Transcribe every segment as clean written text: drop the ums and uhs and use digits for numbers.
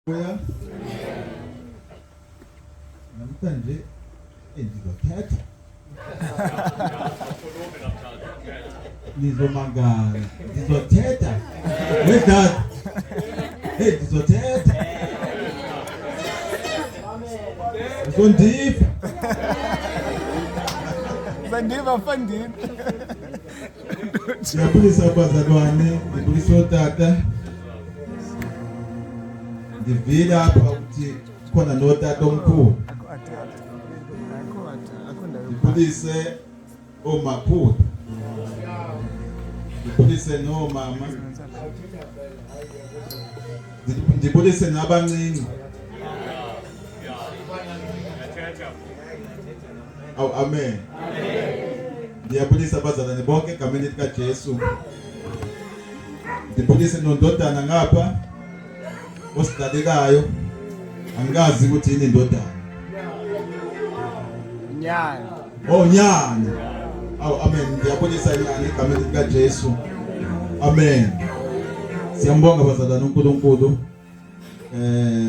Kuya namhlanje ngizothetha nizomangala ngizothetha wedad ngizothetha sondiva Sandiva funding. Ngiyabulisa abazalwane, ngibulisa otata. Ngivila apha ukuthi khona notata omkhulu. Ngibulise omakhulu. Ngibulise nomama. Ngibulise nabancinci. Amen. Ngiyabulisa abazalwane bonke egameni lika Jesu. Ngibulise nondodana ngapha osidalekayo. Angikazi ukuthi yini indodana. Nyana. Oh nyana. Amen. Ngiyabulisa nyana egameni lika Jesu. Amen. Siyambonga abazalwane uNkulunkulu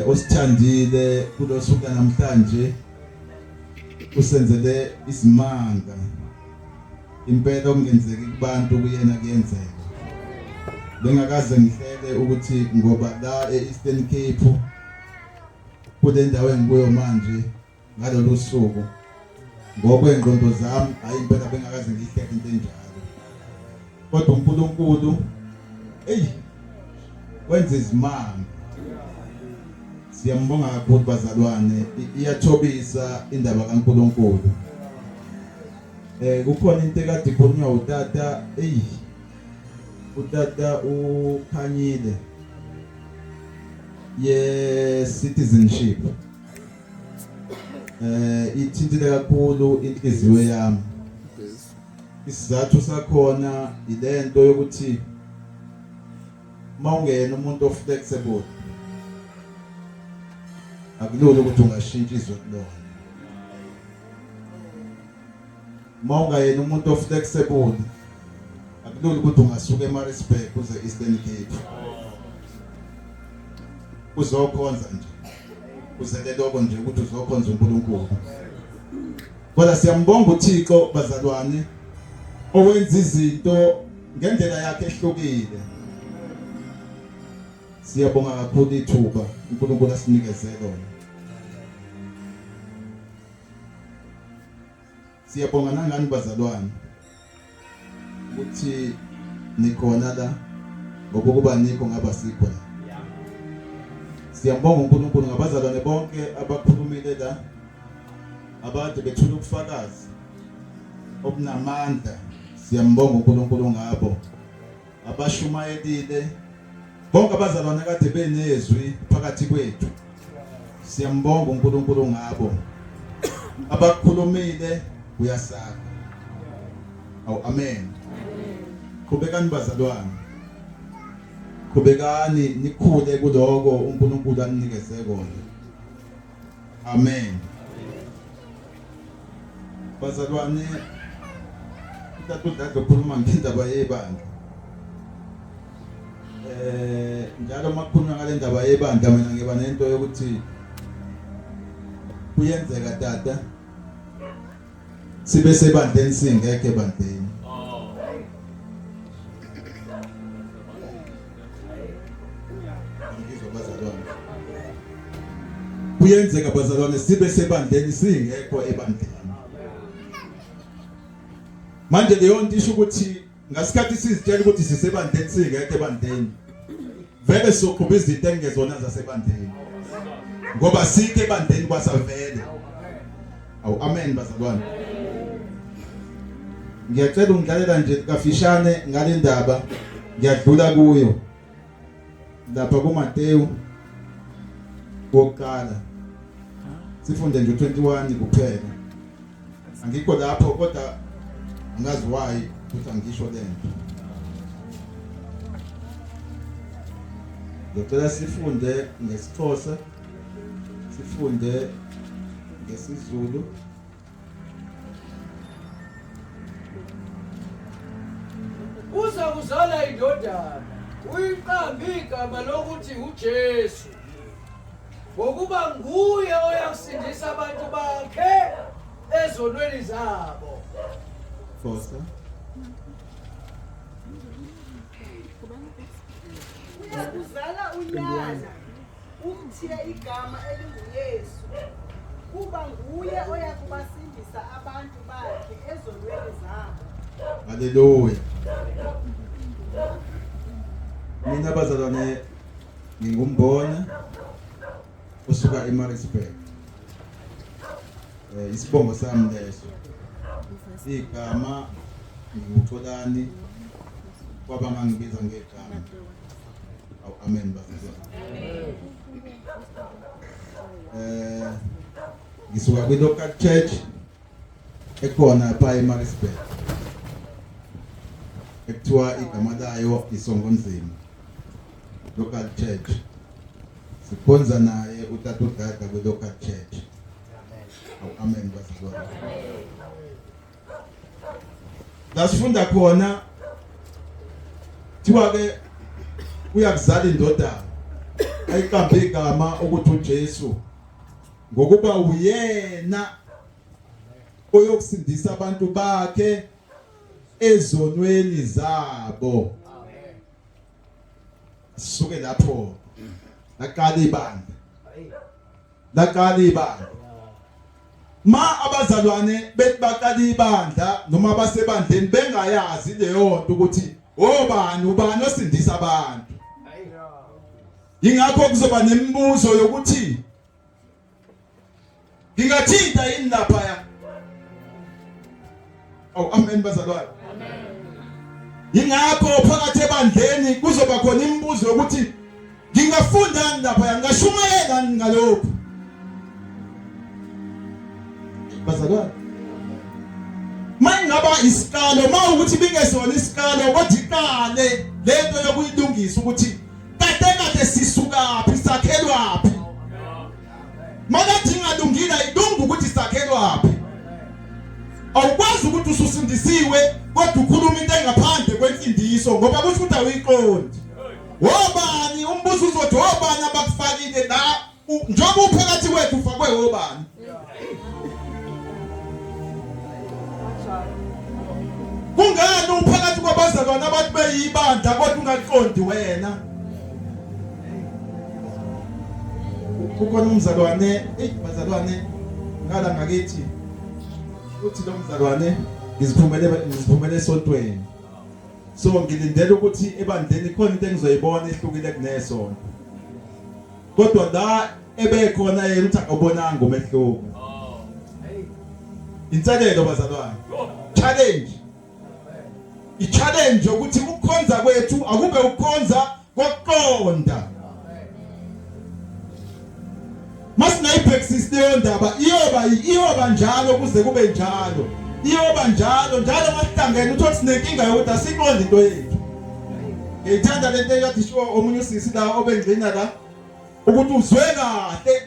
osithandile kulosuku namhlanje. Usenzele isimanga impela okungenzeki kubantu kuyena kuyenzeka bengakaze ngihlele ukuthi ngoba la eEastern Cape kule ndawo engikuyo manje ngalolu suku ngokwengqondo zami hayi impela bengakaze ngihlele into enjalo kodwa uNkulunkulu wenza izimanga. Siyambonga kakhulu bazalwane, iyathobisa indaba kaNkulunkulu. Kukhona into ekade ikhulunywa utata, utata uKhanyile ye citizenship. Ithintile kakhulu inhliziyo yami. Isizathu sakhona ilento yokuthi mawungena umuntu oflexible akulula ukuthi ungashintsha izwe kulona. Mawungayena umuntu oflexible akulula ukuthi ungasuka eMaritzburg uze Eastern Cape. Uzokhonza nje. Uzeleloko nje ukuthi uzokhonza uNkulunkulu. Kodwa siyambonga uThixo bazalwane owenza izinto ngendlela yakhe ehlukile. Siyabonga kakhulu ithuba uNkulunkulu asinikeze lona. Siyabonga nangani bazalwane ukuthi nikhona la ngoba kuba nikho ngaba sikho la. Siyabonga uNkulunkulu ngabazalwane bonke abakhulumile la abade bethula ubufakazi obunamandla. Siyambonga uNkulunkulu ngabo abashumayelile bonke abazalwane kade benezwi phakathi kwethu. Siyambonga uNkulunkulu ngabo abakhulumile uyasaka. Amen. Qhubekani bazalwane. Qhubekani nikhule kuloko uNkulunkulu anikeze kona. Amen. Bazalwane utata ukhuluma ngendaba yebandla. Njalo makukhulunywa ngale ndaba yebandla mina ngiba nento yokuthi kuyenzeka tata sibe sebandleni singekho ebandleni. Kuyenzeka bazalwane sibe sebandleni singekho ebandleni. Manje leyo nto isho ukuthi ngasikhathi sizitshela ukuthi sisebandleni singekho ebandleni vele soqhubha izinto engezona zasebandleni ngoba sikho ebandleni kwasavele. Amen bazalwane. Ngiyacela ungidlalela nje kafishane ngale ndaba ngiyadlula kuyo lapha kuMateyu wokuqala sifunde nje 21 kuphela. Angikho lapho kodwa angazi why ukuthi angisho lento. Ngicela sifunde ngeSixhosa, sifunde ngesiZulu, uzakuzala indodana uyiqambe igama lokuthi uJesu ngokuba nguye oyakusindisa abantu bakhe ezonweni zabo. Foster. Uyakuzala unyana umthiye igama elinguYesu kuba nguye oyakubasindisa abantu bakhe ezonweni zabo. Hallelujah. Mina bazalwane ngingumbona usuka eMaritzburg. Isibongo sami leso. Igama ngutholani kwaba ngangibiza ngegama. Amen bazalwane. Ngisuka kwi-local church ekhona pha eMaritzburg. Ekuthiwa igama layo iSongonzima local church. Sikhonza naye utata uDada kwi-local church. Amen bazalwane. La sifunda khona thiwa ke uyakuzala indodana ayiqambe igama ukuthi uJesu ngokuba uyena oyokusindisa abantu bakhe ezonweni zabo. Suke lapho laqala ibandla ma abazalwane bethi baqala ibandla noma basebandleni bengayazi leyo nto ukuthi ubani osindisa abantu. Ingakho kuzoba nemibuzo yokuthi ngingathinta yini lapha ya. Amen bazalwane. Ingakho phakathi ebandleni kuzoba khona imibuzo yokuthi ngingafunda lapha ngashumayela ngalokho. Bazalwane. Mangaba isikalo mawukuthi bingesona isikalo kodwa iqale lento yokuyilungisa ukuthi kade sisukaphi sakhelwaphi. Makathi ingalungile ayidungi ukuthi sakhelwaphi. Awukwazi ukuthi ususindisiwe kodwa ukhuluma into engaphandle kwemfundiso ngoba kusho ukuthi awiqondi. Wobani umbuzo uzothi wobani abakufakile la njengoba uphakathi wethu ufakwe wobani. Kungani uphakathi kwabazalwane abantu beyibandla kodwa ungaqondi wena. Kukhona umzalwane bazalwane ngala ngakithi uthi lo mzalwane ngiziphumele esontweni. So ngilindele ukuthi ebandleni khona into engizoyibona ehlukile kunesonto. Kodwa la ebekhona yena uthi akubonanga umehluko. Inselelo bazalwane. Challenge. I-challenge ukuthi ukukhonza kwethu akube ukukhonza kokuqonda. Masinayibhekisisa leyo ndaba iyoba njalo kuze kube njalo. Iyoba njalo masihlangene uthi sinenkinga yokuthi asiqonde into yethu. Ngithanda lento eyathi sho omunye usisi la obengcina la ukuthi uzwe kahle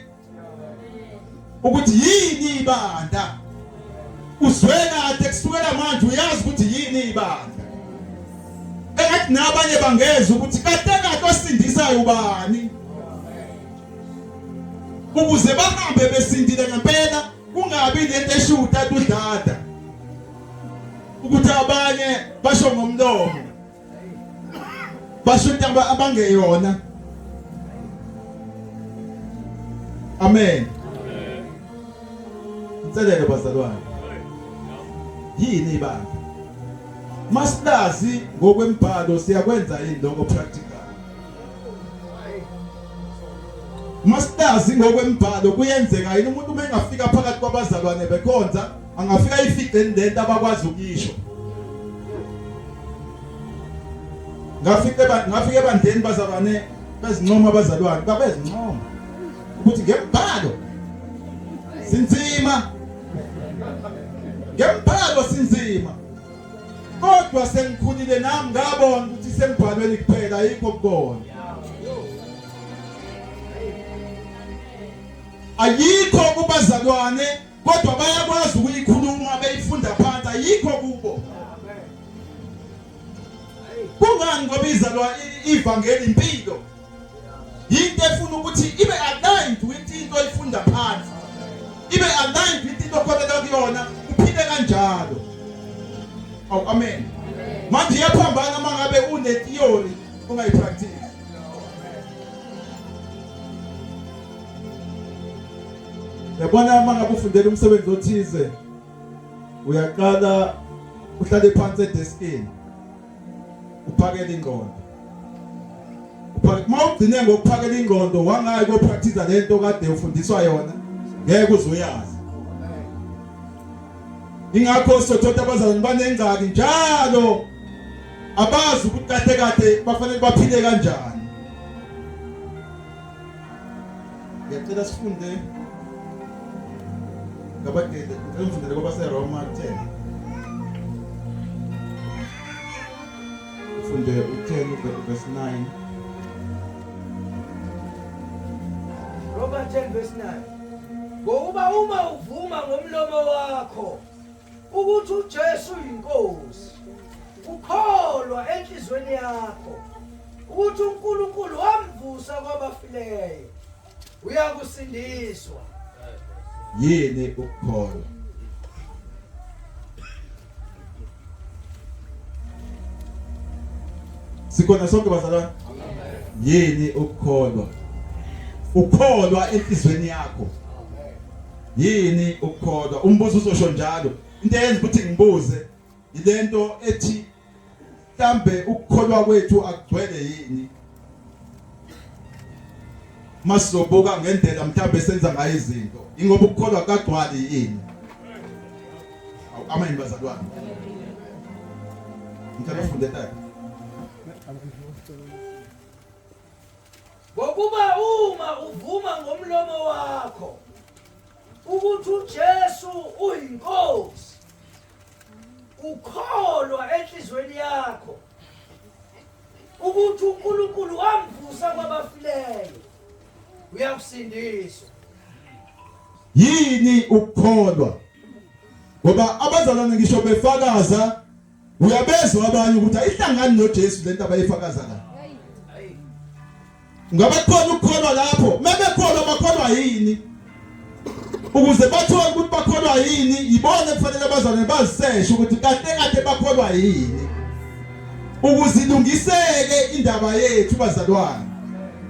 ukuthi yini ibandla. Uzwe kahle kusukela manje uyazi ukuthi yini ibandla. Engathi nabanye bangeza ukuthi kade osindisayo ubani. Ukuze bahambe besindile ngempela kungabi lento eshuta udada ukuthi abanye basho ngomlomo basho into abangeyona. Amen. Inselelo bazalwane yini ibandla. Masilazi ngokwembhalo siyakwenza yini lokho practical. Masilazi ngokwembhalo kuyenzeka yini umuntu mengafika phakathi kwabazalwane bekhonza angafika ifice lento abakwazi ukuyisho. Ngafike ebandleni bazalwane bezincoma abazalwane babezincoma ukuthi ngembhalo sinzima. Ngembhalo sinzima. Kodwa sengikhulile nami ngabona ukuthi sembhalweni kuphela ayikho kubona. Ayikho kubazalwane kodwa bayakwazi ukuyikhuluma beyifunda phansi ayikho kubo. Kungani ngoba izalwa ivangeli impilo. Into efuna ukuthi ibe aligned with ufunda phansi ibe aligned with into okholelwa kuyona uphile kanjalo. Awu amen. Manje iyaphambana mangabe une theory ungayipractice. Yabona mangabe ufundela umsebenzi othize uyaqala uhlale phansi edeskini uphakele ingqondo. Mawugcine ngokuphakela ingqondo wangayi ko practice lento kade ufundiswa yona ngeke uzuyazi. Ingakho sothotha abazalwane banengcaki njalo abazi ukuthi kade bafanele baphile kanjani. Ngiyacela sifunde ngabadede ngifundele ngoba seRoma 10. Funde u10 verse 9. Roma 10 verse 9. Ngoba uma uvuma ngomlomo wakho ukuthi uJesu uyinkosi, ukholwa enhlizweni yakho ukuthi uNkulunkulu wamvusa kwabafileyo, uyakusindiswa. Yini ukukholwa? Sikhona sonke bazalwane? Yini ukukholwa? Ukholwa enhlizweni yakho. Yini ukukholwa? Umbuzo uzosho njalo. Into eyenza ukuthi ngibuze ilento ethi mhlambe ukukholwa kwethu akugcwele yini? Masizobuka ngendlela mhlambe senza ngayo izinto. Ingoba ukukholwa kagcwali yini? Amen bazalwane. Ngicela ufunde tayo. Ngokuba uma uvuma ngomlomo wakho ukuthi uJesu uyinkosi, ukholwa enhlizweni yakho ukuthi uNkulunkulu wamvusa kwabafileyo, uyakusindiswa. Yini ukukholwa? Ngoba abazalwane ngisho befakaza uyabezwa abanye ukuthi ayihlangani noJesu lento abayifakaza la. Ngabe khona ukukholwa lapho, mebekholwa bakholwa yini? Ukuze bathole ukuthi bakholwa yini, yibona kufanele abazalwane baziseshe ukuthi kade bakholwa yini. Ukuze ilungiseke indaba yethu bazalwane.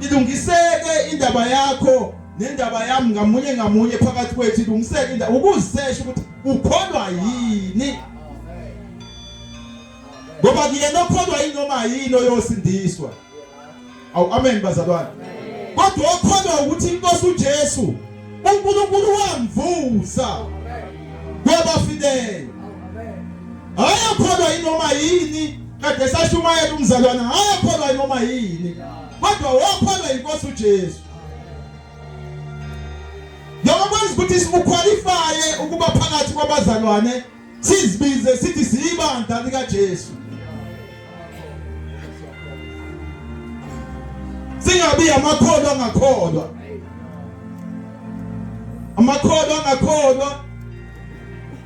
Ilungiseke indaba yakho nendaba yami ngamunye phakathi kwethu, ilungiseke indaba ukuziseshe ukuthi ukholwa yini. Ngoba kuyena okholwa yini noma yini oyosindiswa. Awu amen bazalwane. Kodwa okholwa ukuthi inkosi uJesu uNkulunkulu wamvusa kwabafileyo. Ayakholwa yini noma yini kade sashumayela umzalwane, ayakholwa yini noma yini, kodwa wakholwa inkosi uJesu. Yokwenza ukuthi siqualify ukuba phakathi kwabazalwane sizibize sithi siyibandla lika Jesu. Singabi amakholwa angakholwa. Amakholwa angakholwa.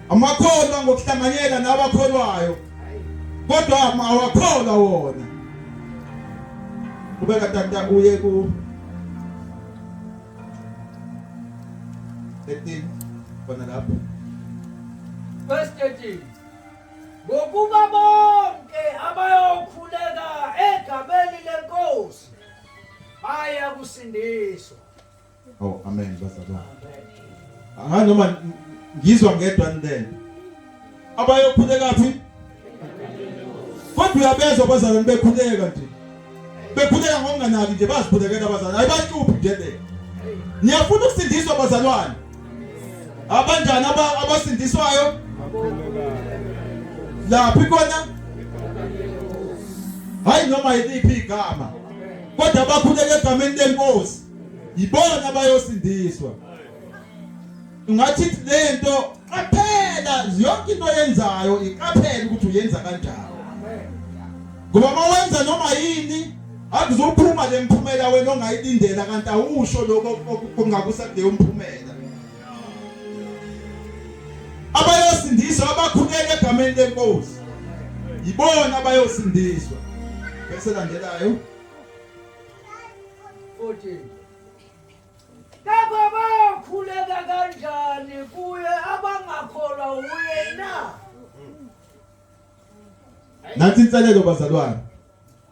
Amakholwa ngokuhlanganyela nabakholwayo. Kodwa awakholwa wona. Ubeka tata uye ku 13 kona lapho. Verse 13. Ngokuba bonke abayokhuleka egameni lenkosi bayakusindiswa. Oh amen bazalwane. Noma ngizwa ngedwa ndende. Abayokhuleka phi? Kodwa uyabezwa bazalwane bekhuleka nje. Bekhuleka ngokunganaki nje bazikhulekela abazalwane. Ayibanhluphi nje le. Niyafuna ukusindiswa bazalwane. Abanjani abasindiswayo? Laphi kona? Hayi noma yiliphi igama. Kodwa abakhuleka egameni lenkosi yibona abayosindiswa. Ungathi lento qaphela yonke into yenzayo iqaphela ukuthi uyenza kanjani. Ngoba mawenza noma yini akuzophuma lemphumela wena ongayilindela kanti awusho lokho okungakusa kuleyo mphumela. Abayosindiswa abakhuleka egameni lenkosi yibona abayosindiswa. Bese landelayo 14. Labo Nansi inselelo bazalwane.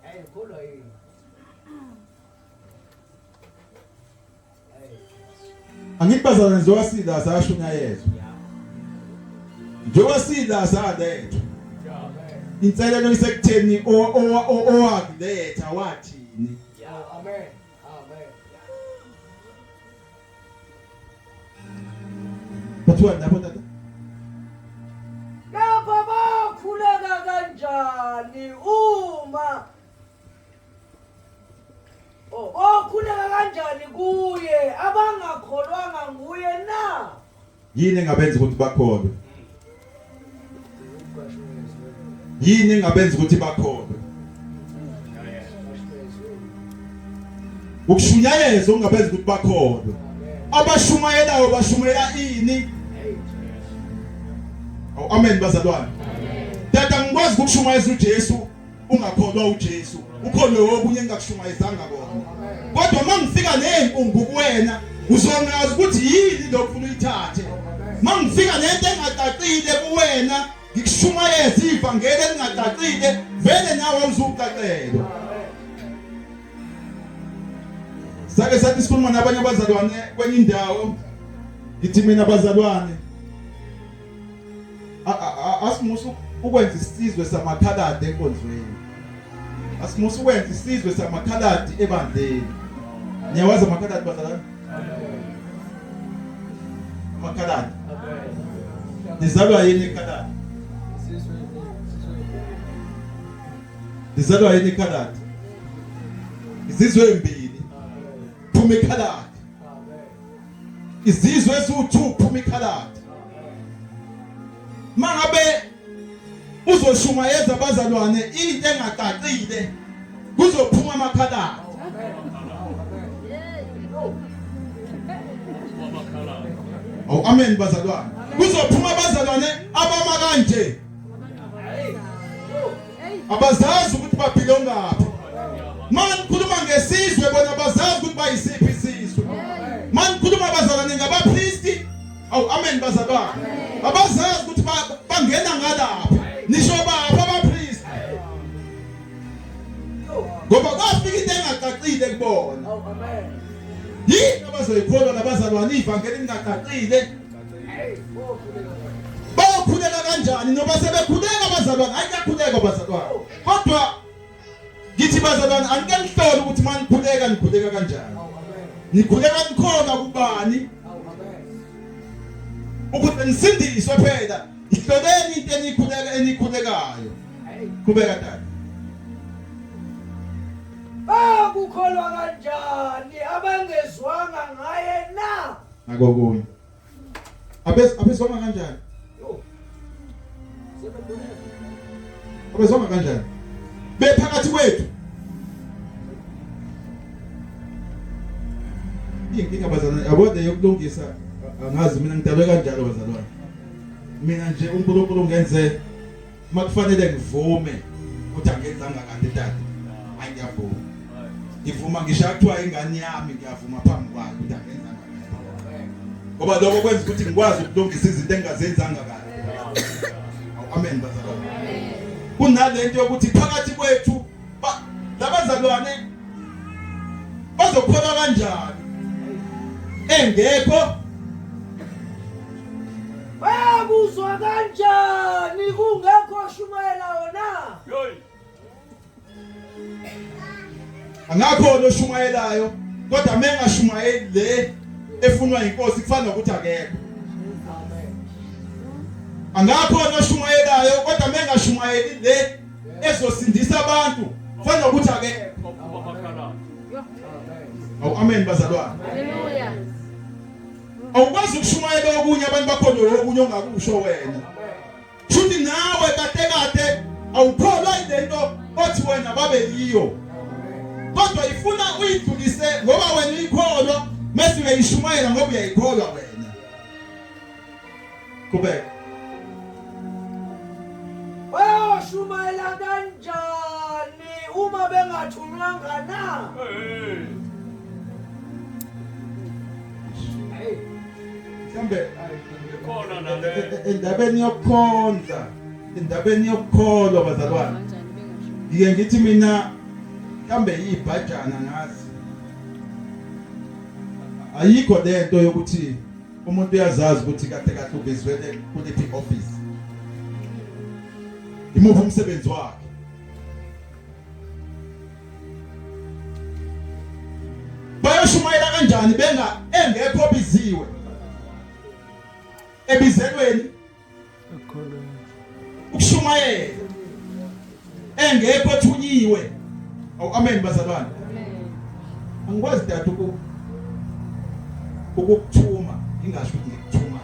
Hey, khulwa yini? Angithi bazalwane njengoba sidla ashunyayezwa. Njengoba sidla salethu. Inselelo isekutheni owakuletha wathini. Amen. Amen. Bathiwa lapho tata. Lapha bakhuleka kanjani uma okhuleka kanjani kuye abangakholwanga nguye na? Yini engabenza ukuthi bakholwe? Yini engabenza ukuthi bakholwe? Ukushunyayeza ungabenza ukuthi bakholwe. Abashumayelayo bashumayela ini? Amen bazalwane. Tata ngikwazi ukushumayeza uJesu ungakholwa uJesu. Ukholwe obunye engakushumayezanga bona. Kodwa mangifika nenkungu kuwena uzongazi ukuthi yini lokufuna uyithathe. Mangifika nento engacacile kuwena ngikushumayeza ivangeli elingacacile vele nawe uzucacelwa. Sake sathi sikhuluma nabanye abazalwane kwenye indawo ngithi mina abazalwane asimusu ukwenza isizwe samakhaladi enkonzweni. Asimusu ukwenza isizwe samakhaladi ebandleni. Niyawazi amakhaladi bazalwane? Amakhaladi. Nizalwa yini ikhaladi? Nizalwa yini ikhaladi? Izizwe ezimbili. Phuma ikhaladi. Izizwe eziwu-2 phuma ikhaladi. Mangabe uzoshumayeza abazalwane into engacacile kuzophuma amakhaladi. Amen bazalwane. Kuzophuma abazalwane abama kanje. Abazazi ukuthi baphile ngaphi. Mangikhuluma ngesizwe bona bazazi ukuthi bayisiphi isizwe. Mangikhuluma abazalwane ngabapriesti. Amen bazalwane. Abazazi ukuthi bangena ngalapha. Nisho bapha abapriesti. Ngoba kwafika into engacacile kubona. Yini abazoyikholwa labazalwane ivangeli lingacacile? Bakhuleka kanjani noma sebekhuleka abazalwane? Ayikakhuleka abazalwane. Kodwa ngithi bazalwane anike nihlole ukuthi nikhuleka kanjani. Nikhuleka nikhona kubani? Ukuthi nisindiswe phela. Ihloleni into enikhulekayo. Kubeka tata. Bakukholwa kanjani abangezwanga ngaye na? Akokunye. Abezwanga kanjani? Abezwanga kanjani? Bephakathi kwethu. Inkinga bazalwane yabona yokulungisa angazi mina ngidalwe kanjalo bazalwane. Mina nje uNkulunkulu ngenze makufanele ngivume ukuthi angenzanga kanti tata. Ngiyavuma. Ngivuma ngisho kuthiwa ingane yami ngiyavuma phambi kwayo ukuthi angenzanga kanti. Ngoba lokho kwenza ukuthi ngikwazi ukulungisa izinto engazenzanga kahle. Amen bazalwane. Kunalento yokuthi phakathi kwethu labazalwane bazokholwa kanjani engekho. Bakuzwa kanjani kungekho shumayela wona? Angakho oshumayelayo kodwa mengashumayeli le efunwa inkosi kufana ukuthi akekho. Angakho oshumayelayo kodwa mengashumayeli le ezosindisa abantu kufana ukuthi akekho. Amen bazalwane. Hallelujah. Awukwazi ukushumayela okunye abantu bakholwe okunye ongakusho wena. Futhi nawe kade awukholwa into othi wena babe yiyo. Kodwa ifuna uyidlulise ngoba wena uyikholwa mase uyayishumayela ngoba uyayikholwa wena. Kubeka. Bayashumayela kanjani uma bengathunywanga na? Mhlambe endabeni yokukhonza, endabeni yokukholwa bazalwane. ngike ngithi mina kambe ibhajana ngazi ayikho lento yokuthi umuntu uyazazi ukuthi kade kahle ubizwele kuliphi office imuphi umsebenzi wakhe bayoshumayela kanjani benga engekho biziwe ebizelweni ukushumayela engekho thunyiwe amen bazalwane angikwazi dad ukukuthuma ingasho ukuthi ngikuthuma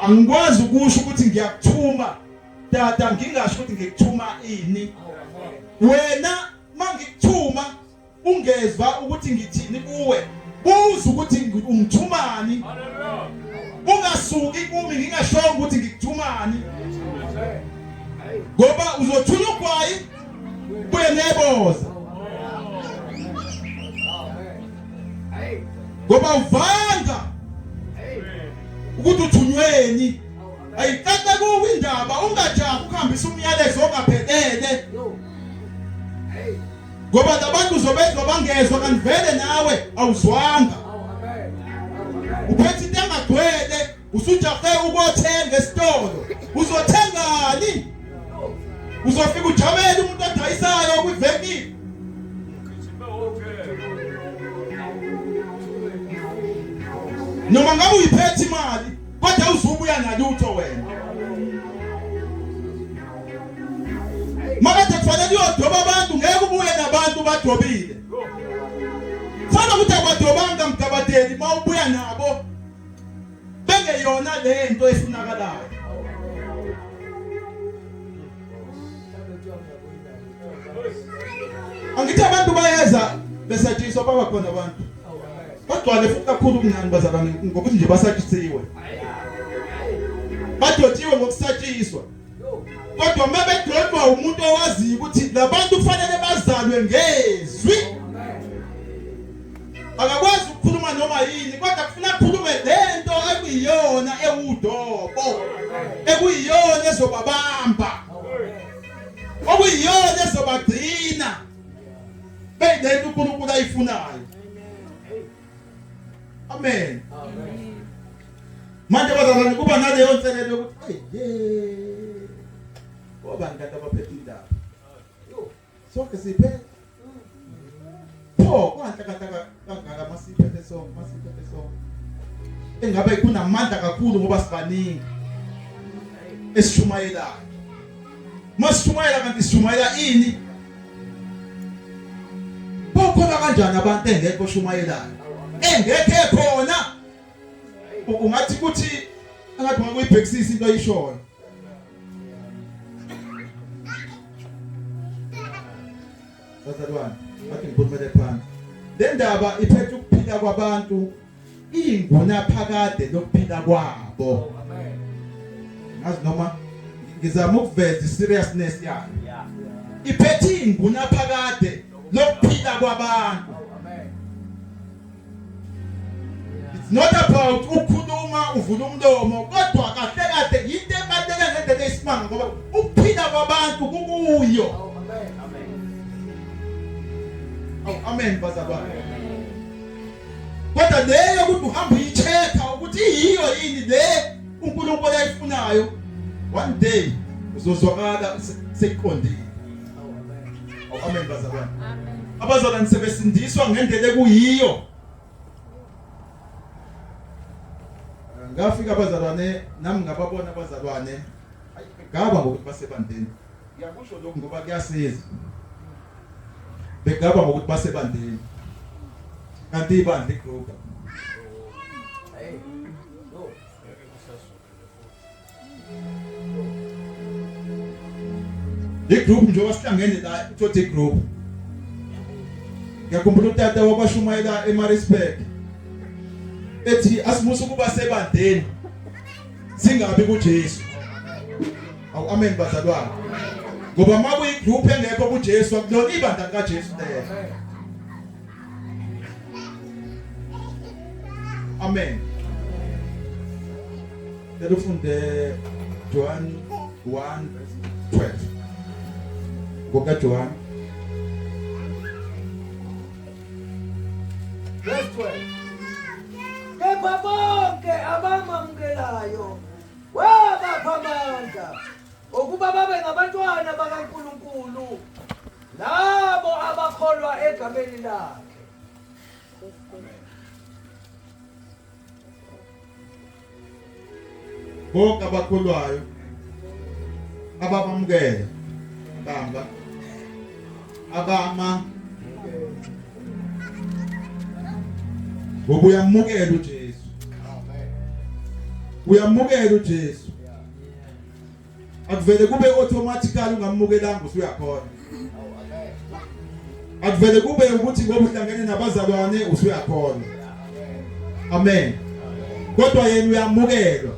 angikwazi ukusho ukuthi ngiyakuthuma tata ngingasho ukuthi ngikuthuma ini wena mangikuthuma ungezwa ukuthi ngithini kuwe buza ukuthi ungithumani ungasuki kimi ngingashongo ukuthi ngikuthumani ngoba uzothunya ugwayi buye neboza ngoba uvanga ukuthi uthunyweni ayikade kuwe indaba ungajahi ukuhambisa umyalezo ongaphelele ngoba labantu uzobezwa bangezwa kanti vele nawe awuzwanga uphethe into engagcwele usujahe ukothenga esitolo uzothengani uzofika ujamele umuntu adayisayo kwiveki noma ngabe uyiphethe imali kodwa uzubuya nalutho wena makade kufanele uyodoba abantu ngeke ubuye nabantu badobile fana ukuthi akwadobanga mgabadeli mawubuya nabo bengeyona lento efunakalayo angithi abantu bayeza besatshiswa babakhona abantu bagcwale futhi kakhulu kunani bazalwane ngokuthi nje basatshisiwe badotshiwe ngokusatshiswa kodwa mabedodwa umuntu owaziyo ukuthi labantu kufanele bazalwe ngezwi akakwazi ukukhuluma noma yini kodwa kufuna ukukhulume lento ekuyiyona ewudobo ekuyiyona ezobabamba okuyiyona ezobagcina beyilento uNkulunkulu ayifunayo amen manje bazalwane kuba naleyo nselelo yokuthi ngoba ngikade abaphethe indaba sonke siphethe kwanhlakataka kangaka masiphethe sonke engabe kunamandla kakhulu ngoba sibaningi esishumayelayo masishumayela kanti sishumayela ini bokhona kanjani abantu engekho shumayelayo engekho khona ungathi ukuthi angathi ngakuyibhekisisa into ayishoyo bazalwane bathi ngikhulumele phansi le ndaba iphethe ukuphila kwabantu inguna phakade lokuphila kwabo ngazi noma ngizama ukuveza seriousness yayo iphethe inguna phakade lokuphila kwabantu it's not about ukukhuluma uvula umlomo kodwa kahle kahle into ebaluleke ngendlela esimanga ngoba ukuphila kwabantu kukuyo amen bazalwane kodwa leyo ukuthi uhamba uyicheka ukuthi yiyo yini le uNkulunkulu ayifunayo one day uzozwakala seyiqondile amen bazalwane abazalwane sebesindiswa ngendlela ekuyiyo ngafika abazalwane nami ngababona abazalwane ngaba ngokuthi basebandeni ngiyakusho lokho ngoba kuyasiza begaba ngokuthi basebandeni kanti ibandla igroup igroup njengoba sihlangene la uthi igroup ngiyakhumbula utata wabashumayela eMaritzburg ethi asimusa ukuba sebandeni singabi kuJesu amen bazalwane ngoba makuyi group engekho kuJesu akulona ibandla likaJesu lelo amen. Ufunde John 1:12. Boka John. Verse 12. Kepha bonke abamamukelayo wabapha amandla ukuba babe ngabantwana bakaNkulunkulu labo abakholwa egameni lakhe. Bonke abakholwayo ababamukela bamba abama uyamukela uJesu. Uyamukela uJesu. Akuvele kube automatically ungamukelanga usuyakhona. Akuvele kube ukuthi ngoba uhlangene nabazalwane usuyakhona. Amen. Kodwa yena uyamukelwa.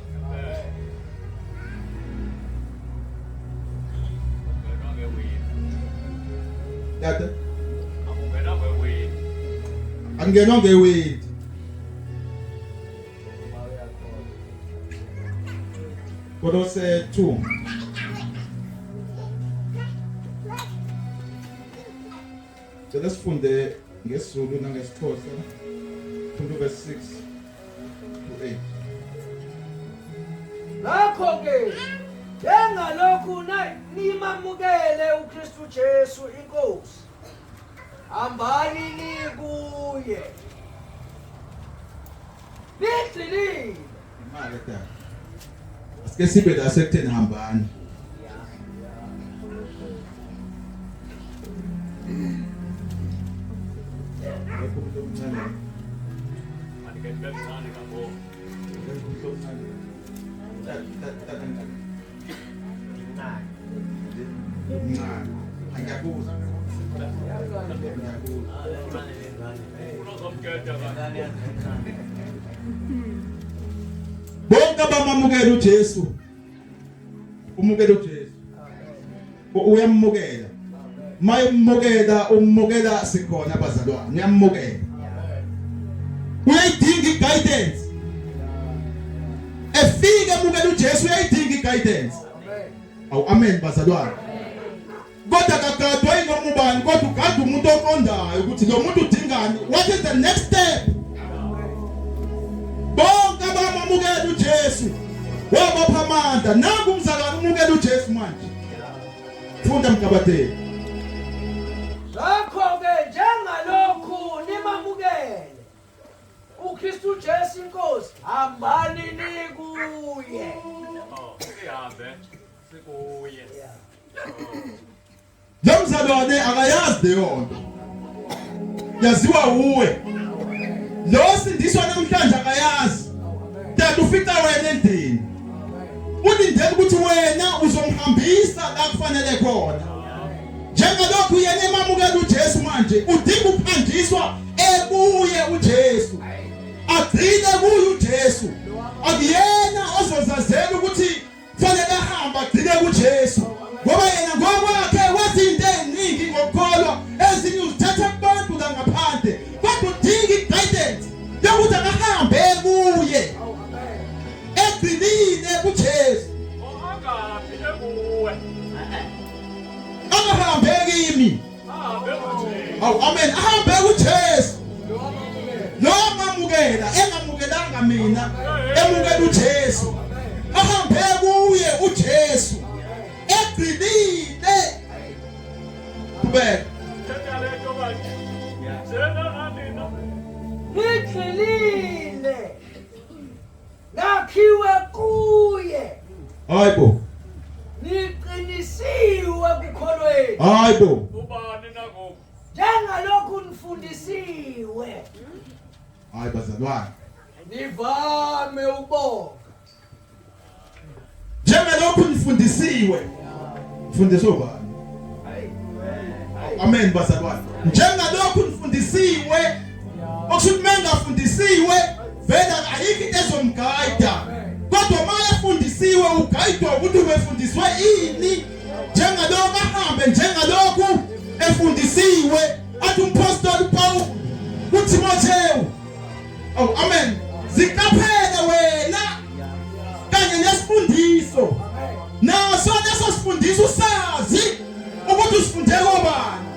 Tata. Angenwa ngewindi. Kolose 2. Cela sifunde ngeSizulu nangeSixhosa. Fundo verse 6 to 8. Ngakho-ke njengalokhu nimamukele uKristu Jesu inkosi, hambani nikuye nigxilile. Imali tata. Asike sibe la sekutheni hambani. Bonke abamamukela uJesu. Umukela uJesu. Uyamukela. Mayemukela umukela sikhona abazalwane. Uyamukela. Uyayidinga guidance. Efike emukela uJesu uyayidinga guidance. Awu amen bazalwane. Kodwa kakadwa ingomubani kodwa ukade umuntu oqondayo ukuthi lo muntu udingani. What is the next step? Bonke abamamukela uJesu wabapha amandla. Nangu umzalwane umukela uJesu manje. Funda mkabatheni. Ngakho-ke njengalokhu nimamukele uKristu Jesu inkosi, hambani nikuye. Lo mzalwane akayazi leyo nto. Yaziwa uwe. Lo sindiswa namhlanje akayazi. Tata ufika wena endini. Ulindele ukuthi wena uzomhambisa la kufanele khona. Njengalokhu yena emamukela uJesu manje udinga ukuphandiswa ekuye uJesu. Agcine kuye uJesu. Akuyena ozozazela ukuthi fanele ahamba agcine kuJesu. Ngoba yena ngokwakhe wazinto eziningi ngokukholwa ezinye uzithatha kubantu la ngaphandle. Kodwa udinga guidance yokuthi akahambe kuye. Egcinile kuJesu. Ahambe kimi. Awu amen. Ahambe kuJesu. Lo mamukela engamukelanga mina emukela uJesu. Ahambe kuye uJesu. Egcinile. Kubeka. Nigxilile. Nakhiwe kuye. Hayibo. Niqinisiwe kukholweni. Hayibo. Njengalokhu nifundisiwe. Hayi bazalwane. Nivame ukubonga. Njengalokhu nifundisiwe. Fundiswe bani? Amen bazalwane. Njengalokhu nifundisiwe. Okusho mengafundisiwe vele ayikho into ezomguide. Kodwa mayefundisiwe ugayidwa ukuthi ubefundiswe ini. Njengalokhu ahambe njengalokhu efundisiwe. Athi umpostoli Paul uTimotheo. Oh amen. Zikaphele wena kanye nesifundiso. Naso usifundisa usazi ukuthi usifunde kobani.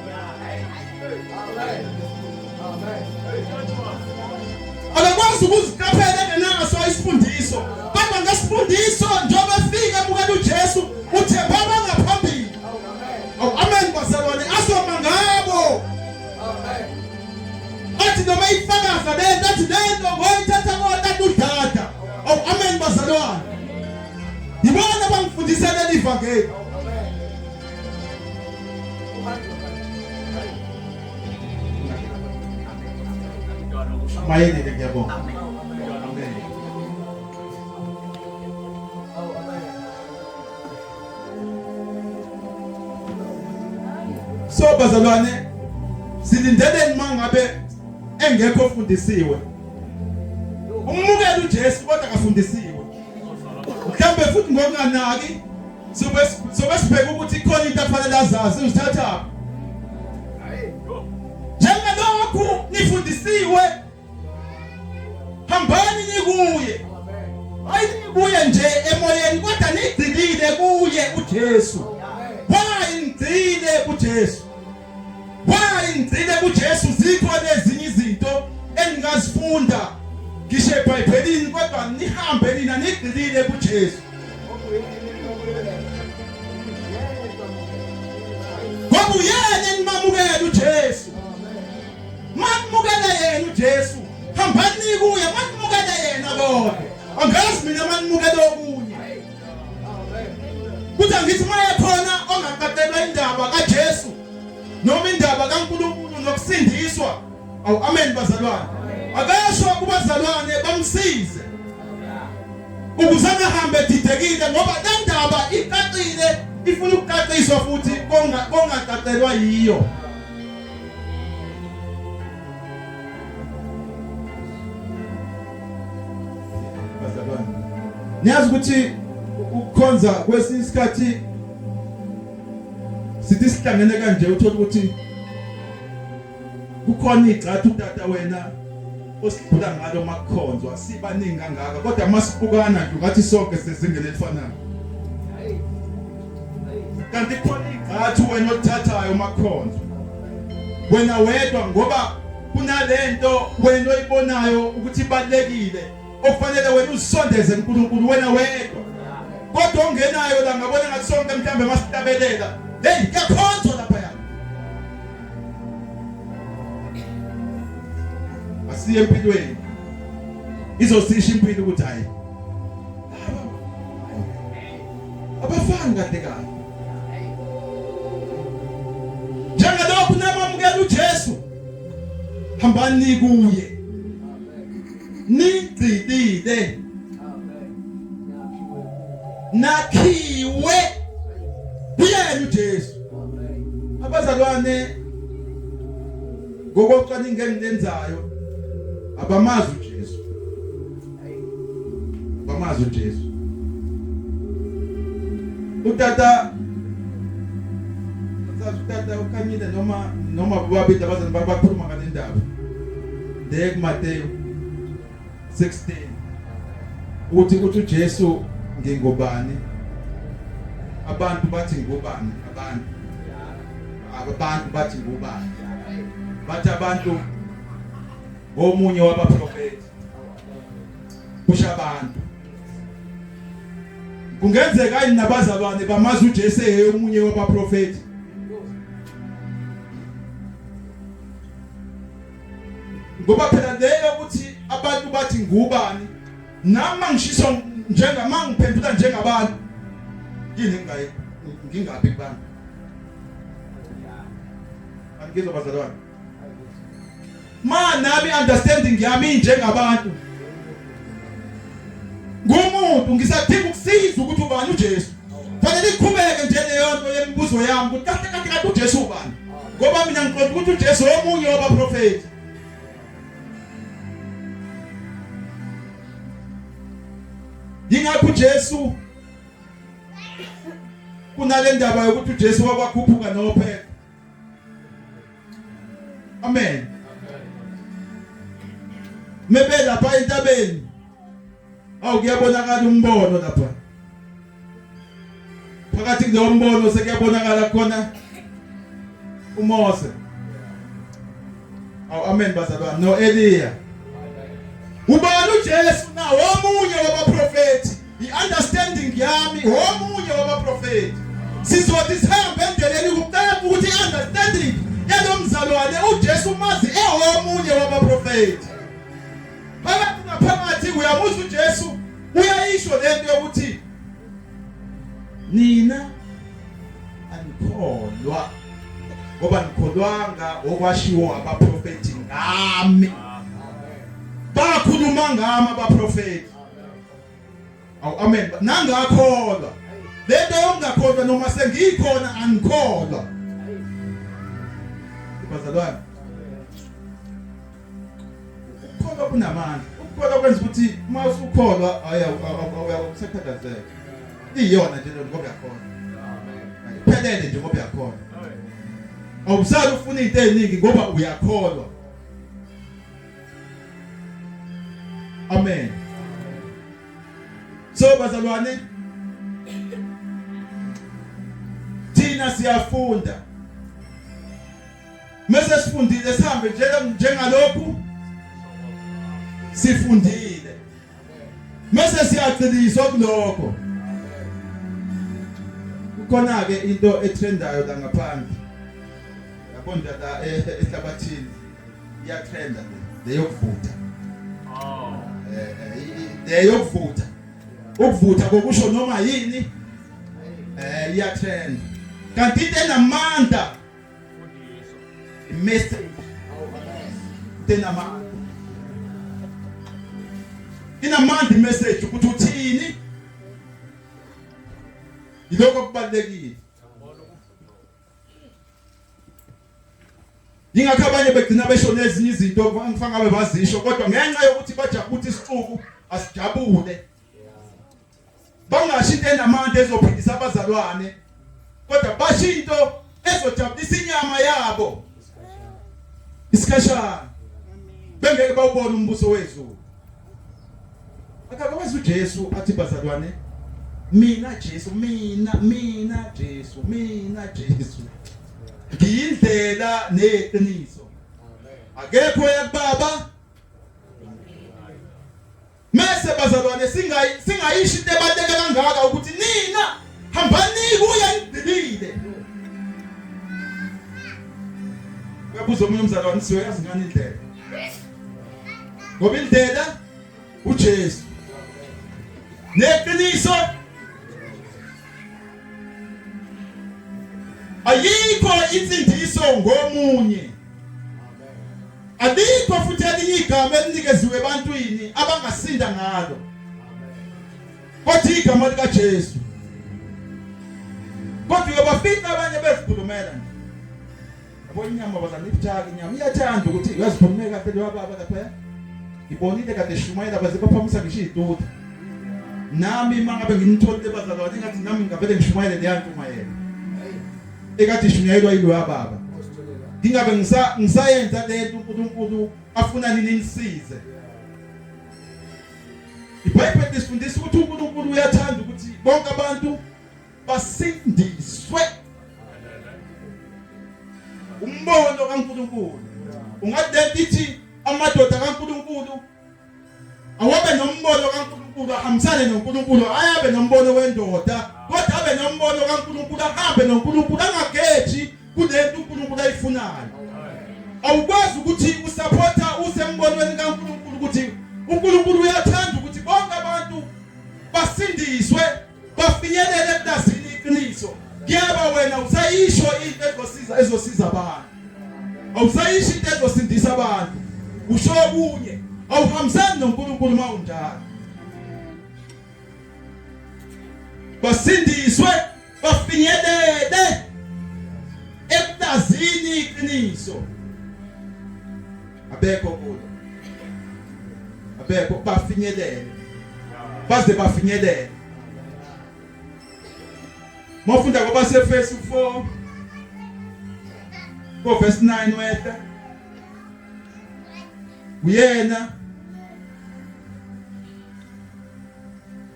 Akakwazi ukuziqaphela ngenaso isifundiso. Kodwa ngesifundiso njengoba efika ebukela uJesu uthemba ngaphambili. Amen bazalwane asoma ngabo. Athi noma ifakaza lento athi lento ngoyithatha kodwa udada. Amen bazalwane. Yibona bangifundisa leli ivangeli. Mayelele ngiyabonga. Amen. So bazalwane silindele mangabe engekho ofundisiwe. Umukela uJesu kodwa akafundisiwe. Mhlambe futhi ngokunganaki sobe sibheka ukuthi ikhona into afanele azazi uzithatha. Njengalokhu nifundisiwe hambani nikuye. Hayi nikuye nje emoyeni kodwa nigcilile kuye uJesu. Why ngcile kuJesu? Why ngcile kuJesu? Zikhona ezinye izinto engingazifunda ngisho eBhayibhelini kodwa nihambe nina nigcilile kuJesu. Ngoba uyena nimamukela uJesu. Mamukela yena uJesu. Hambani kuye mamukela yena kodwa. Angazi mina manimukela okunye. Kuthi ngithi maye khona ongaqadelwa indaba kaJesu noma indaba kaNkulunkulu nokusindiswa. Amen bazalwane. Akasho kubazalwane bamsize. Ukuze angahambe didekile ngoba le ndaba icacile ifuna ukuqaqiswa futhi kongaqaqelwa yiyo. Bazalwane. Niyazi ukuthi ukukhonza kwesinye isikhathi sithi sihlangene kanje uthola ukuthi kukhona igxathu utata wena osibhula ngalo makhonzo asibaningi kangaka kodwa masibukana nje ngathi sonke sezingene elifanayo. Kanti khona igxathu wena othathayo makhonzo wena wedwa ngoba kunalento wena oyibonayo ukuthi ibalekile okufanele wena uzisondeze kuNkulunkulu wena wedwa. Kodwa ongenayo la ngabona ngathi sonke mhlambe masitabelela hey yakhonzo lapha ya. Asiye empilweni izosisha impilo ukuthi hayi abafani kade kade. Njengalokhu namamukela uJesu hambani kuye nigcilile nakhiwe kuyena uJesu. Abazalwane ngokocwaninga engilenzayo abamazi uJesu. Abamazi uJesu. Utata utata ukhanyile noma bababili abazali bakhuluma ngale ndaba. Ndeke Mateyu 16 ukuthi uJesu ngingobani. Abantu bathi ngubani abantu bathi ngubani. Bathi abantu omunye wabaprofeti kusha abantu. Kungenzeka yini nabazalwane bamazi uJesu omunye wabaprofeti? Ngoba phela leyo ukuthi abantu bathi ngubani nami ngishiso njengama ngiphendula njengabantu yini ngingaphi kubantu. Angizwa bazalwane. Nami understanding yami njengabantu ngumuntu ngisadinga ukusiza ukuthi ubani uJesu. Fanele iqhubeke nje leyo nto yemibuzo yami ukuthi kanti uJesu ubani? Ngoba mina ngiqonda ukuthi uJesu omunye wabaprofeti. Yingakho uJesu kunale ndaba yokuthi uJesu wakwakhuphuka nophela. Amen. Mebe lapha entabeni awukuyabonakala umbono lapha phakathi kulo mbono sekuyabonakala khona uMose. Aw amen bazalwane no Eliya. Ubani uJesu na omunye wabaprofeti. I-understanding yami omunye wabaprofeti. Sizothi sihambe endleleni kuqala ukuthi i-understanding yalomzalwane uJesu mazi omunye wabaprofeti. Phakathi uyamuzwa uJesu uyayisho lento yokuthi nina anikholwa ngoba nikholwanga okwashiwo abaprofeti ngami. Bakhuluma ngami abaprofeti. Aw amen. Nangakholwa. Lento yongakholwa noma sengikhona anikholwa. Bazalwane. Ukukholwa kunamandla. Ukukholwa kwenza ukuthi uma usukholwa uyakusekhathazeka. Iyona nje ngoba uyakhona. Amen. Phelele nje ngoba uyakhona. Awusali ufuna izinto eziningi ngoba uyakholwa. Amen. So bazalwane thina siyafunda. Mase sifundile sihambe njengalokhu sifundile. Mase siyaqinisa kuloko. Kukhona ke into etrendayo la ngaphandle. Yabona la ehlabathini iyatrenda leyokuvutha. Leyokuvutha. Ukuvutha kokusho noma yini iyatrend. Kanti into enamandla message tenamandla. Inamandla message ukuthi uthini? Ilokho kubalekile. Ingakhabanye begcina besho nezinye izinto ngifanga ngabe bazisho kodwa ngenxa yokuthi bajabuthi isixuku asijabule. Bangashinto enamandla ezophindisa abazalwane kodwa bashinto ezojabulisa inyama yabo. Isikhashana. Bengeke bawubona umbuso wezulu. Akakwazi uJesu athi bazalwane mina Jesu Jesu ngiyindlela neqiniso. Akekho yakubaba. Mase bazalwane singayishi into ebaleke kangaka ukuthi nina hambani kuya indibile. Uyabuza omunye umzalwane siwe yazi ngani indlela. Ngoba indlela uJesu. Neqiniso ayikho insindiso ngomunye. Alikho futhi elinye igama elinikeziwe ebantwini abangasinda ngalo. Kodwa igama lika Jesu. Kodwa uyabafika abanye bezikhulumela nje. Yabo inyama bazaniphaka inyama iyathanda ukuthi uyazikhulumela kahle wababa lapha. Ngibonile kade Shumayela baze baphamisa ngisho izitulo. Nami mangabe nginitholile bazalwane ngathi nami ngavele ngishumayele leyanto umayela. Ekathi shunyayelwa yilo yababa. Ngingabe ngisayenza lento uNkulunkulu afuna nini nisize. iBhayibheli lisifundisa ukuthi uNkulunkulu uyathanda ukuthi bonke abantu basindiswe. Umbono kaNkulunkulu. Ungathi ithi amadoda kaNkulunkulu awabe nombono kaNkulunkulu ahambisane noNkulunkulu ayabe nombono wendoda kodwa abe nombono kaNkulunkulu ahambe noNkulunkulu angageji kulento uNkulunkulu ayifunayo. Awukwazi ukuthi usupporta usembonweni kaNkulunkulu ukuthi uNkulunkulu uyathanda ukuthi bonke abantu basindiswe bafinyelele ekudazini iqiniso. Kuyaba wena usayisho into ezosiza abantu. Awusayisho into ezosindisa abantu. Usho okunye awuhambisani noNkulunkulu mawunjalo. Basindiswe bafinyelele ekudazini iqiniso. Abekho kulo. Abekho bafinyelele. Baze bafinyelele. Mofunda ngoba seFesu 4 verse 9 wetha. Uyena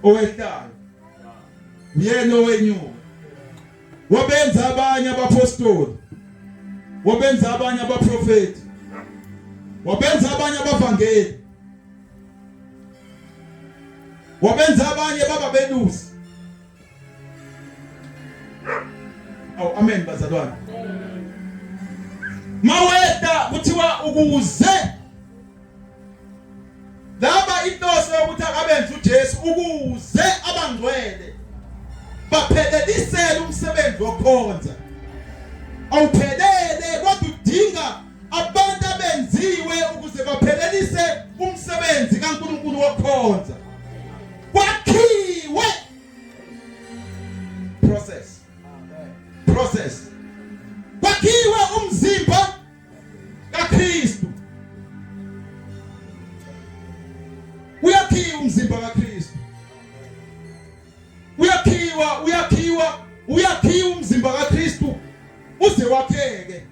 owehlayo. Uyena owenyuka. wabenza abanye abapostoli, wabenza abanye abaprofeti, wabenza abanye abavangeli, wabenza abanye bababelusi. Aw amen bazalwane. Maweda kuthiwa ukuze laba inhloso yokuthi akabenze uJesu ukuze abangcwele baphelelisele umsebenzi wokhonza. Awuphelele kodwa udinga abantu abenziwe ukuze baphelelise umsebenzi kaNkulunkulu wokhonza. Kwakhiwe process. Kwakhiwe umzimba kaKristu. Uyakhiwa umzimba kaKristu. Uyakhiwa umzimba kaKristu uze wakheke.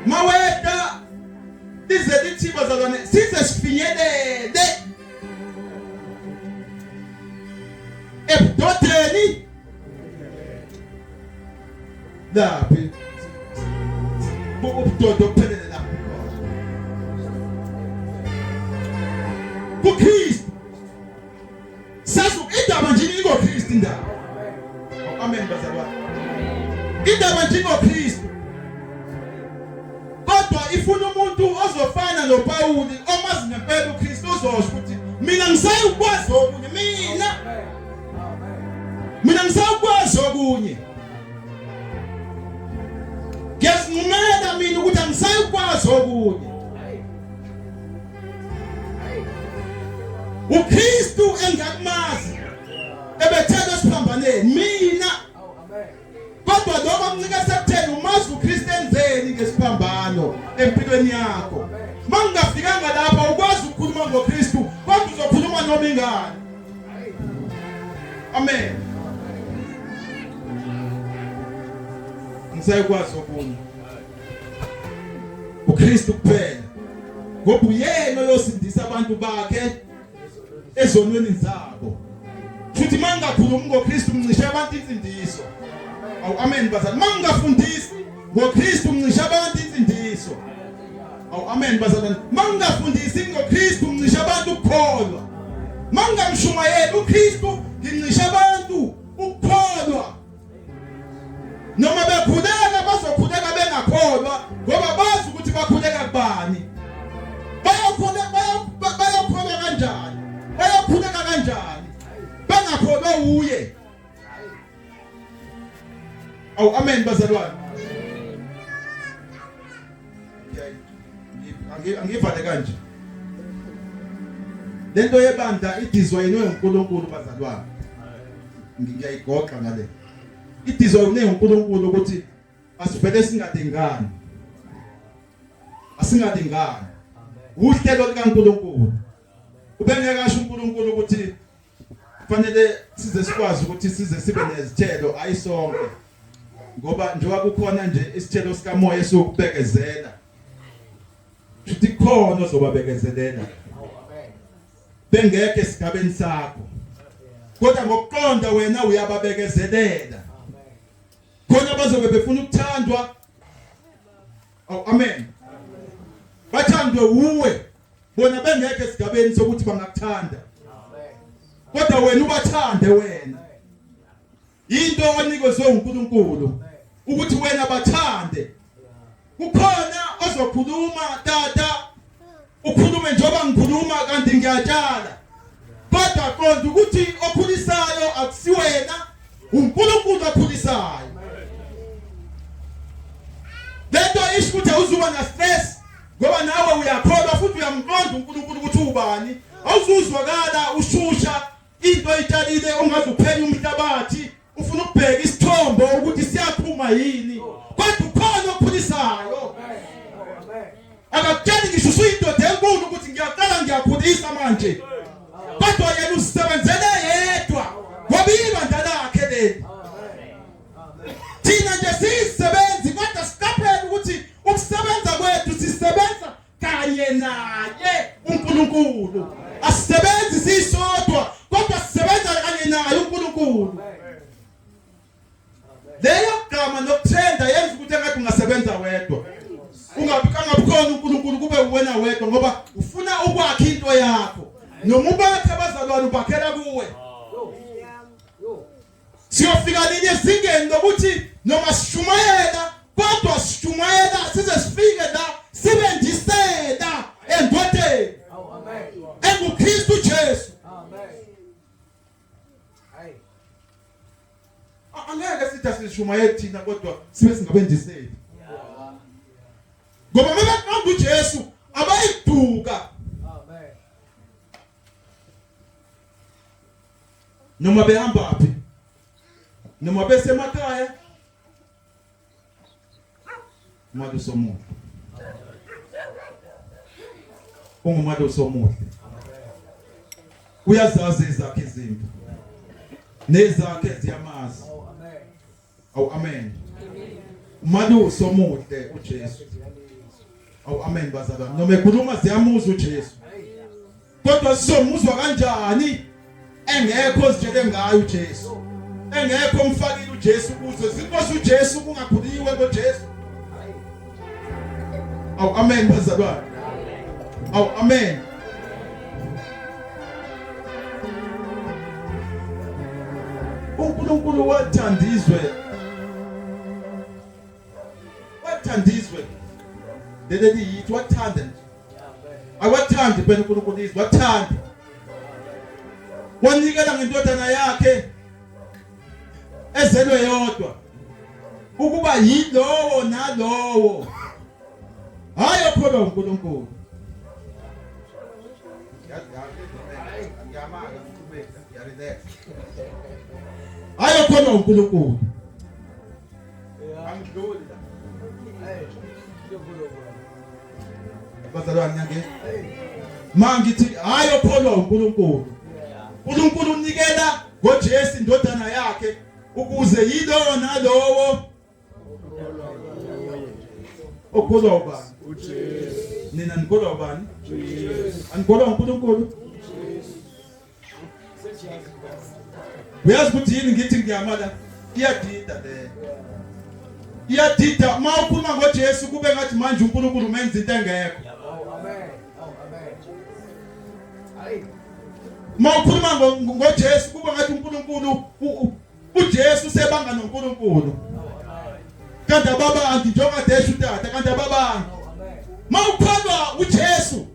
Maweda lize lithi bazalwane size sifinyelele ebudodeni laphi ubudodo kuphelele lapho kuKristu. Sasu indaba nje ngoKristu indaba. Amen bazalwane. Indaba nje ngoKristu. Kodwa ifuna umuntu ozofana noPawuli omazi ngempela uKristu uzosho ukuthi mina ngisayikwazi okunye mina ngisayikwazi okunye. Ngiyazincumela mina ukuthi angisayikwazi okunye. uKristu engakumazi ebethela siphambaneni mina. Kodwa lokho kuncike sekutheni umazi uKristu enzeni ngesiphambano empilweni yakho. Mangingafikanga lapha ukwazi ukukhuluma ngoKristu kodwa uzokhuluma noma ingane. Amen. Ngisayikwazi okunye uKristu kuphela ngoba uyena oyosindisa abantu bakhe ezonweni zabo. Futhi mangakhuluma ngoKristu mncisha abantu insindiso. Aw amen bazalwane. Mangafundisi ngoKristu mncisha abantu insindiso. Aw amen bazalwane. Mangafundisi ngoKristu mncisha abantu ukukholwa. Mangamshumayeli uKristu ngincisha abantu ukukholwa. Noma bekhuleka bazokhuleka bengakholwa ngoba bazi ukuthi bakhuleka kubani. Bayakholwa kanjani? Bayakhuleka kanjani? Bengakholwa uye. Aw amen bazalwane. Angivale kanje. Lento yebandla idizwayinwe uNkulunkulu bazalwane. Ngiyayigoqa ngale. Idizwayinwe uNkulunkulu ukuthi asivele singadingani. Asingadingani. Uhlelo likaNkulunkulu. Ubengeke asho uNkulunkulu ukuthi kufanele size sikwazi ukuthi size sibe nezithelo ayisonke. Ngoba njengoba kukhona nje isithelo sikamoya esokubekezela. Futhi khona ozobabekezelela. Bengeke esigabeni sakho. Kodwa ngokuqonda wena uyababekezelela. Khona bazobe befuna ukuthandwa. Amen. Bathandwe uwe. Bona bengeke esigabeni sokuthi bangakuthanda. Kodwa wena ubathande wena. Into onikezwe uNkulunkulu ukuthi wena bathande. Kukhona ozokhuluma tata ukhulume njengoba ngikhuluma kanti ngiyatshala. Kodwa qonda ukuthi okhulisayo akusiwena uNkulunkulu okhulisayo. Lento isho ukuthi awuzuba na stress ngoba nawe uyakholwa futhi uyamqonda uNkulunkulu ukuthi ubani. Awuzuzwakala ushusha into oyitshalile ongaze uphenya umhlabathi ufuna ukubheka isithombo ukuthi siyaphuma yini. Kodwa ukhona okhulisayo. Akakutsheli ngisho usuyindoda enkulu ukuthi ngiyaqala ngiyakhulisa manje. Kodwa yena usebenzele yedwa ngoba ibandla lakhe leli. Thina nje sisebenzi kodwa siqaphele ukuthi ukusebenza kwethu sisebenza kanye naye uNkulunkulu. Asisebenzi sisodwa kodwa sisebenza kanye naye uNkulunkulu. kangabukhona uNkulunkulu kube uwena wedwa ngoba ufuna ukwakha into yakho. Noma ubakhe abazalwane ubakhela kuwe. Siyofika linye ezingeni lokuthi noma sishumayela kodwa sishumayela size sifike la sibendisela endodeni. Amen. EnguKristu Jesu. Amen. Hayi. Angeke sithi asishumayela thina kodwa sibe singabendiseli. Ngoba mabaqamba uJesu abayiduka. Amen. Noma behamba phi? Noma besemakhaya? Umuntu somuhle. Ungumuntu somuhle. Uyazazi izakhe izinto. Nezakhe ziyamazi. Amen. Awu amen. Umuntu somuhle uJesu. Awu amen bazalwane. Noma ekhuluma ziyamuzwa uJesu. Kodwa sizomuzwa kanjani engekho sitshele ngayo uJesu? Engekho umfakile uJesu kuze siphose uJesu kungakhululiwe ngoJesu. Awu amen bazalwane. Awu amen. uNkulunkulu wathandizwe. Wathandizwe. Leli yithi wathanda nje. Awathandi phela uNkulunkulu izwe wathanda. Wanikela ngendodana yakhe ezelwe yodwa ukuba yilowo nalowo hayi okholwa uNkulunkulu. Hayi okholwa uNkulunkulu. Angidluli la. Hayi. Bazalwane ngeke mangithi hayi okholwa uNkulunkulu. uNkulunkulu unikela ngoJesu indodana yakhe ukuze yilowo nalowo okholwa ubani? uJesu. Nina nikholwa ubani? uJesu. Anikholwa uNkulunkulu? Uyazi ukuthi yini ngithi ngiyamala iyadida le. Iyadida mawukhuluma ngoJesu kube ngathi manje uNkulunkulu umenza into engekho. Amen. Amen. Hayi. Mawukhuluma ngoJesu kube ngathi uNkulunkulu uJesu sebanga noNkulunkulu. Kanti ababantu njengoba desha utata kanti ababantu. Mawukholwa uJesu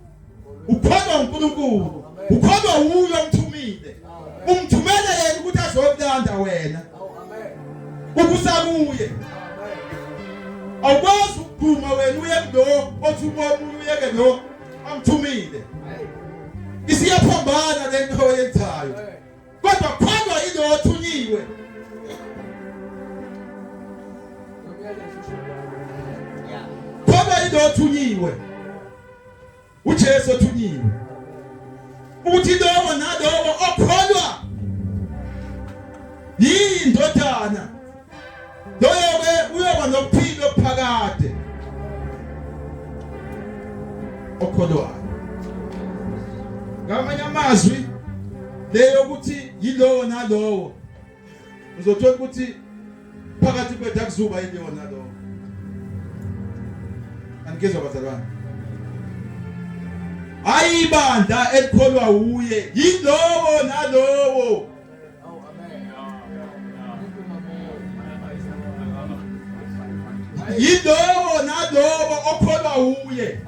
ukholwa uNkulunkulu. Ukholwa uyo omthumile. Umthumele yena ukuthi azokulanda wena. Ukusakuye. Awukwazi ukuphuma wena uye kulo othuma uyeke lo amthumile. Isiyaphambana lento oyenzayo. Kodwa kholwa ilo othunyiwe. Kholwa ilo othunyiwe. uJesu othunyiwe. Uthi lowo nalowo okholwa yindodana loyo uyoba nokuphila okuphakade okholwayo. Ngamanye amazwi leyo ukuthi yilowo nalowo uzothola ukuthi phakathi kwethu akuzuba yilowo nalowo. Anikizwa bazalwane. Ayibandla elikholwa uye yilowo nalowo. Yilowo nalowo okholwa uye.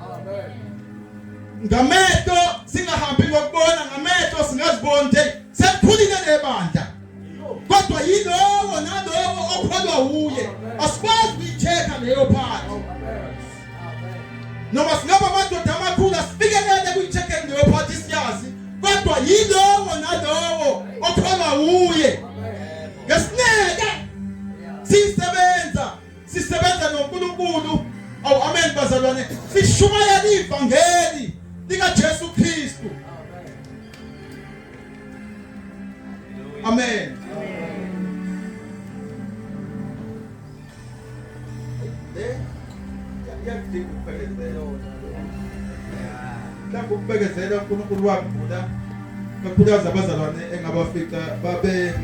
Ngamehlo singahambi ngokubona, ngamehlo singazibona nje sekukhulile lebandla. Kodwa yilowo nalowo okholwa uye. Asikwazi ukuyicheka leyo phakathi. Noma singaba amadoda amakhulu asifikelele kuyicheckeni leyo phakathi siyazi. Kodwa yilowo nalowo okholwa uye. Ngesineke sisebenza noNkulunkulu. Awu amen bazalwane. Sishumayela ivangeli lika Jesu Kristu. Amen. Ukubhekezela uNkulunkulu wakhula kakhulukazi abazalwane engabafika babe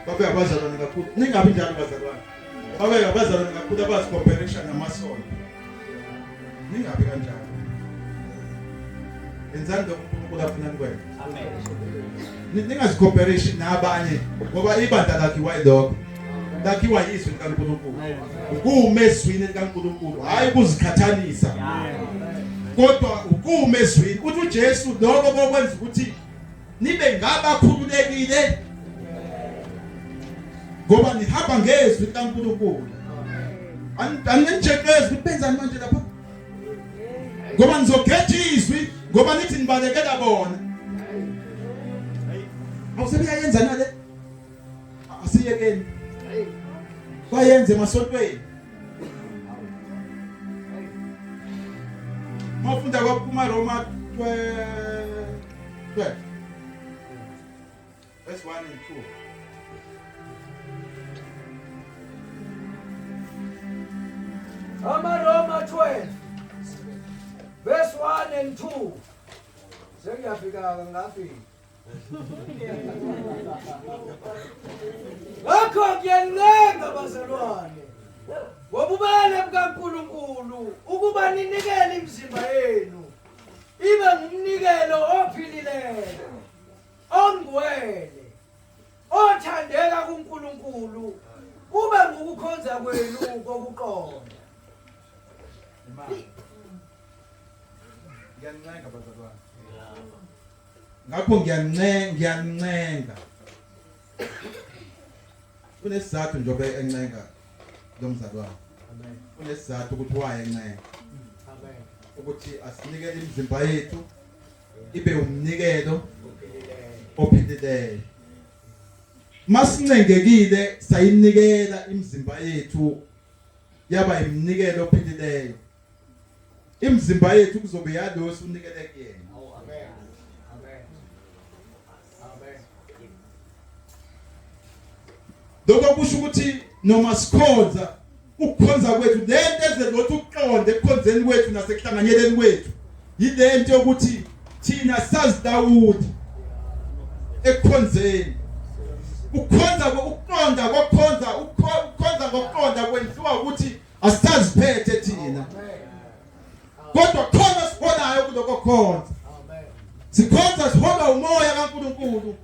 abazalwane kakhulu. Ningabi njalo bazalwane. Babe abazalwane kakhulu abazicomparison namasonto. ningabe kanjalo. Enzani lokho uNkulunkulu afuna nikwenze. Ningazicomparation nabanye ngoba ibandla lakhiwa yilokho. Lakhiwa yizwi likaNkulunkulu. Ukume ezwini likaNkulunkulu, hayi ukuzikhathalisa. Kodwa ukume ezwini uthi uJesu lokho kokwenza ukuthi nibe ngabakhululekile. Ngoba nihamba ngezwi likaNkulunkulu. Anginjekezi ukubenzani manje lapha? Ngoba nizokhetha izwi ngoba nithi nibalekela bona. Awusebeyayenza nale? Asiyekeni. Bayenze emasontweni. Mafunda kwa kumaRoma 12. Verse 1 and 2. AmaRoma 12 verse 1 and 2. Sengiyafika ngafika. Ngakho ngiyancenga bazalwane ngobubele bukaNkulunkulu ukuba ninikele imizimba yenu ibe ngumnikelo ophilileyo, ongcwele, othandeka kuNkulunkulu, kube ngukukhonza kwenu kokuqonda. Ngiyancenga bazalwane. Ngakho ngiyancenga. Kunesizathu njobe encenga lomzalwane. Amen. Kunesizathu ukuthi waye encenga. Amen. Ukuthi asinikele imizimba yethu ibe umnikelo Ophilileyo. ophilileyo. Masincengekile sayinikela imizimba yethu yaba imnikelo ophilileyo. Imizimba yethu kuzobe yalosi unikele kuyena. Amen. Amen. Amen. Lokho kusho ukuthi noma sikhonza ukukhonza kwethu lento ezelothi ukuqonda ekukhonzeni kwethu nasekuhlanganyeleni kwethu yilento yokuthi thina sazi Dawudi ekukhonzeni ukukhonza ukukhonza kwenziwa ukuthi asaziphethe thina kodwa khona sibonayo kuloko khonza Amen. sikhonza sihola umoya kaNkulunkulu.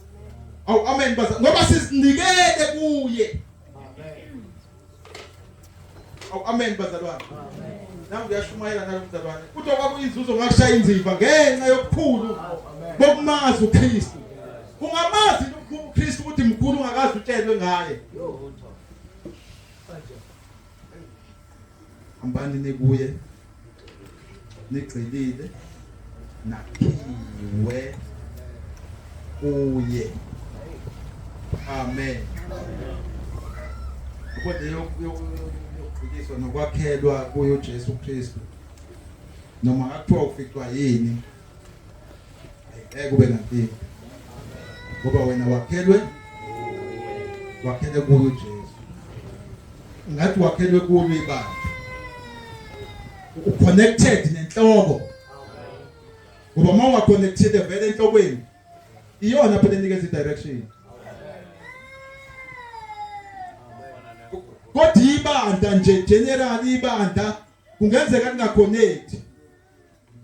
Awu amen baza ngoba sizinikele kuye. Amen. Awu amen bazalwane. Amen. Nami ngiyashumayela nalo mzalwane. Kuthiwa kwakuyizuzo ngakushaya inziva ngenxa yokukhulu bokumazi uKristu. Ungamazi uKristu ukuthi mkhulu ungakazi utshelwe ngaye. Ambani nikuye nigxilile nakhiwe kuye. Amen. Kodwa yokugxiliswa nokwakhelwa kuye uJesu Kristu. Noma akuthiwa uficwa yini kube nankinga. Ngoba wena wakhelwe kuye uJesu. Ngathi wakhelwe kuye ibandla. Uconnected nenhloko. Ngoba uma ungaconnected vele enhlokweni iyona phela enikeza direction. Kodwa ibandla nje general ibandla kungenzeka lingaconnect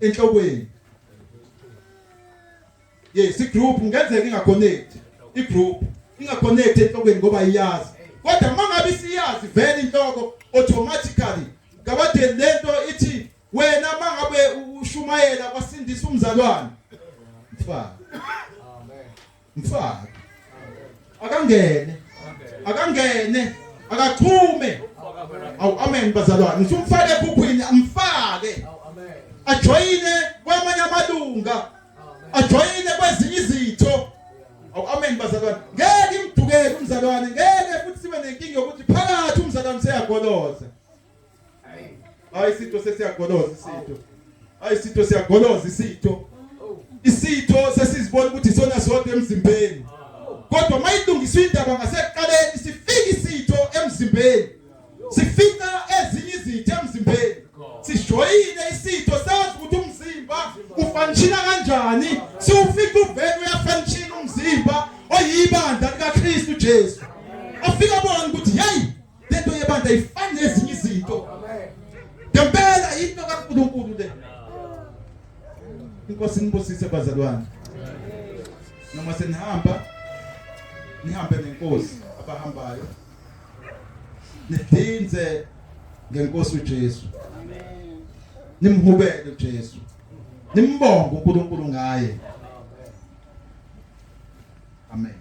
enhlokweni. Yes, igroup kungenzeka ingaconnect. Igroup ingaconnect enhlokweni ngoba iyazi. Kodwa mangabe siyazi vele inhloko automatically kabade lento ithi wena mangabe ushumayela kwasindisa umzalwane mfaka. Amen. Mfaka. Akangene akachume. Awu amen bazalwane. Ngizumfake ekhukhwini amfake. Amen. Ajoyine kwamanye amalunga. Ajoyine kwezinye izitho. Awu amen bazalwane. Ngeke imdukele umzalwane, ngeke futhi sibe nenkinga yokuthi phakathi umzalwane seyagoloza. Hayi isitho sesiyagoloza isitho. Hayi isitho siyagoloza isitho. Isitho sesizibona ukuthi sona sodwa emzimbeni. Kodwa mayilungiswa indaba ngasekuqaleni sifika isitho emzimbeni. Sifika ezinye izitho emzimbeni. Sijoyine isitho sazi ukuthi umzimba ufanishina kanjani. Siufika uvele uyafanishina umzimba oyibandla likaKristu Jesu. Afika bona ukuthi hey lento yebandla ifana nezinye izinto. Ngempela into kaNkulunkulu le. Inkosi nibusise bazalwane. Noma senihamba nihambe nenkosi abahambayo. Nidinze ngenkosi uJesu. Amen. Nimhubele uJesu. Nimbonge uNkulunkulu ngaye. Amen.